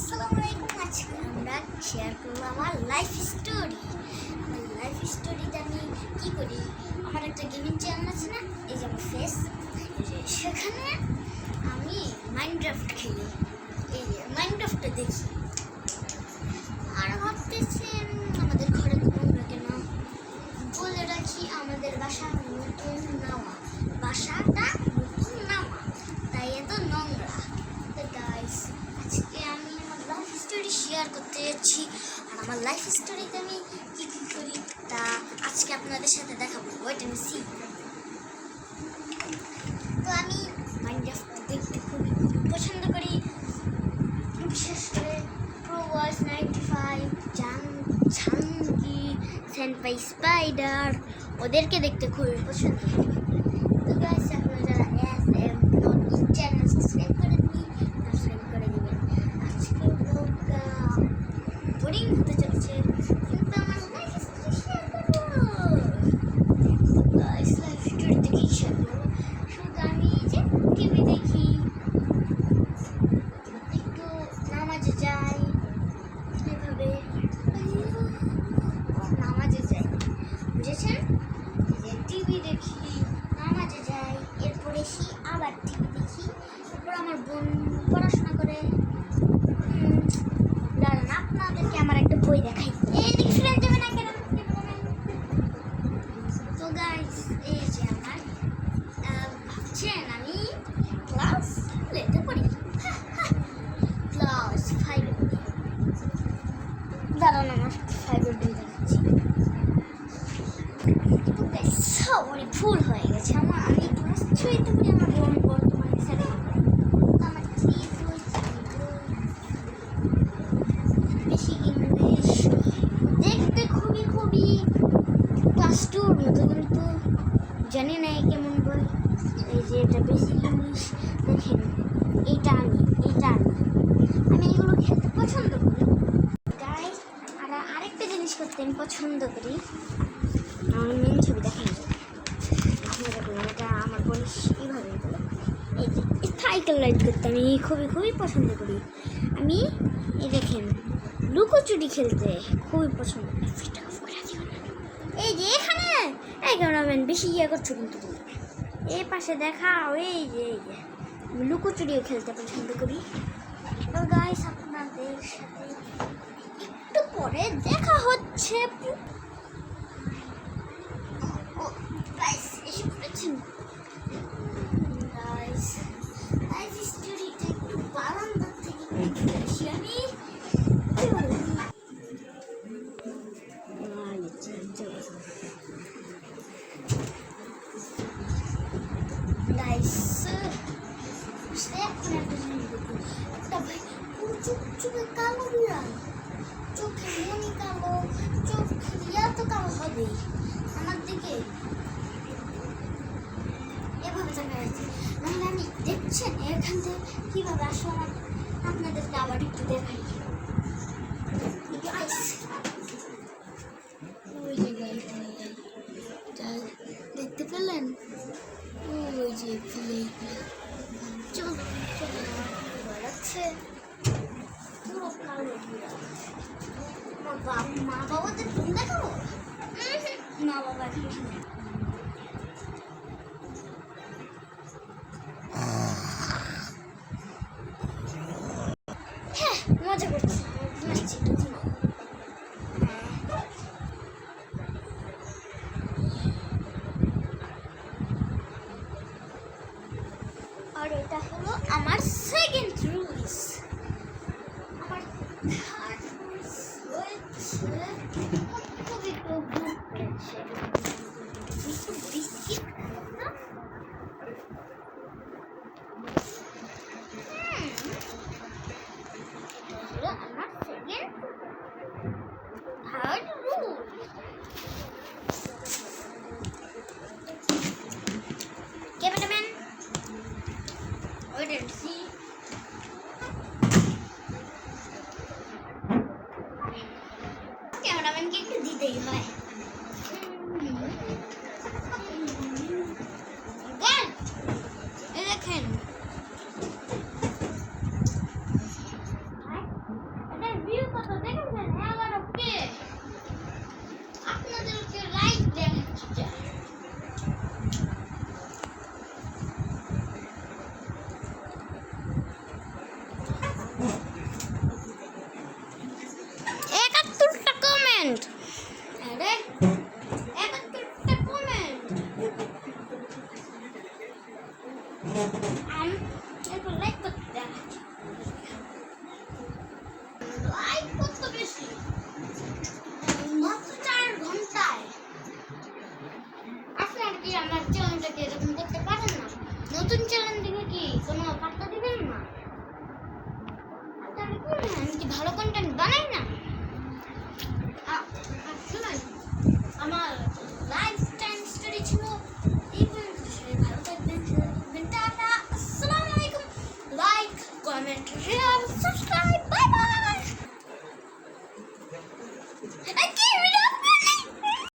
আসসালামু আলাইকুম। আজকে আমরা শেয়ার করবো আমার লাইফ স্টোরি। আমার লাইফ স্টোরিতে আমি কী করি, আমার একটা গেমিং চ্যানেল আছে না, এই যে আমার ফেস, সেখানে আমি মাইনক্রাফট খেলি, এই যে মাইনক্রাফটটা দেখি। আর ভাবতেছেন আমাদের ঘরে নোংরা কেন, বলে রাখি আমাদের বাসা নতুন নামা, বাসাটা নতুন নামা, তাই এত নোংরা। গাইস, আজকে আমি আমার লাইফ স্টোরি শেয়ার করতে যাচ্ছি। আর আমার লাইফ স্টোরিতে আমি কী কী করি তা আজকে আপনাদের সাথে দেখাবো। Wait and see. তো আমি মাইনক্রাফট দেখতে খুবই পছন্দ করি, বিশেষ করে প্রো ওয়ার্স 95, ঝাঙ্কি, সেনপাই স্পাইডার, ওদেরকে দেখতে খুবই পছন্দ করি। তো গাইস, আপনারা যারা চ্যানেল সাবস্ক্রাইব করে দিবেন। আজকে ব্লগটা বোরিং হতে চলেছে, কিন্তু আমার লাইফ স্টোরি শেয়ার করবো। গাইস, লাইফ স্টোরি থেকেই শেয়ার করবো। শুধু আমি যে টিভি দেখি, একটু নামাজে যাই, এভাবে নামাজে যাই, বুঝেছেন? যে টিভি দেখি, নামাজে যাই, এরপরে এসে আবার টিভি দেখি, এরপর আমার বোন পড়াশোনা করে। দাঁড়ান, আপনাদেরকে আমার একটা বই দেখাই। এইদিকে ফিরে যাবে না কেন? তো গাইস, এই যে আমার ভাবছেন আমি ক্লাস লেতে পড়ি, ক্লাস 5 এ পড়ি। দাঁড়ান, আমার 5 এর বই দেখাচ্ছি। তো গাইস, সরি, ভুল হয়ে গেছে আমার। আমি ক্লাস 6 তে পড়ি, আমার বোন বর্তমানে 7 এ পড়ে। তো আমার বেশি ইংলিশ দেখতে খুবই ক্লাস 2 মতো, কিন্তু জানি না কেমন বই। এই যে এটা বেশি ইংলিশ, দেখেন এইটা আমি এগুলো খেলতে পছন্দ করি। গাইস, আর আরেকটা জিনিস করতে আমি পছন্দ করি, আমার মেন ছবি দেখেন। আপনারা দেখুন, এটা আমার বোন এইভাবে বলে। এই যে সাইকেল রাইড করতে আমি খুবই পছন্দ করি। আমি এই দেখেন লুকোচুরি খেলতে খুবই পছন্দ করি। এই যে এখানে এই ক্যামেরাম্যান বেশি করছো কিন্তু তুমি, এই পাশে দেখাও। এই যে আমি লুকোচুরিও খেলতে পছন্দ করি। তো গাইস, আপনাদের সাথে একটু পরে দেখা হচ্ছে। গাইস, এসে পড়েছেন। গাইস, লাইফ স্টোরিটা একটু বারান্দার থেকে দেখতে আসি আমি। গাইস, এখন একটা জিনিস দেখুন, একটা ভাই পুরো চুপচুপে কালো বিড়াল, চোখের মনি কালো, চোখ ইয়া তো কালো হবে আমার দিকে, এভাবে তাকায় আছে। নাহলে আমি দেখছেন এখান থেকে কীভাবে আসো, আমার আপনাদেরকে আবার একটু দেখাই। ওই যে দেখতে পেলেন, ওই যে চোখ বেড়াচ্ছে, পুরো কালো বিড়াল। মা বাবাদের ফোন দেখাবো? মা বাবা মজা করছি, আর এটা হলো আমার সেকেন্ড রুলস। আমার থার্ড রুলস হচ্ছে বিস্কিট খাওয়া। আমার second third rule. Cameraman, wait and see. এরপর লাইক করতে দেখাচ্ছি। লাইক কত বেশি, মাত্র 4 ঘন্টায়। আপনার কি আমার চ্যানেলটাকে এরকম করতে পারেন না? নতুন চ্যানেল দিলে কি কোনো পাত্তা দিবেন না? আমি কি ভালো কন্টেন্ট বানাই না? শুনুন, আমার লাইফ টাইম স্টোরি ছিল এই পর্যন্ত। ভালো থাকবেন, টাটা, আসসালামু আলাইকুম। Like, comment, share, subscribe, bye bye.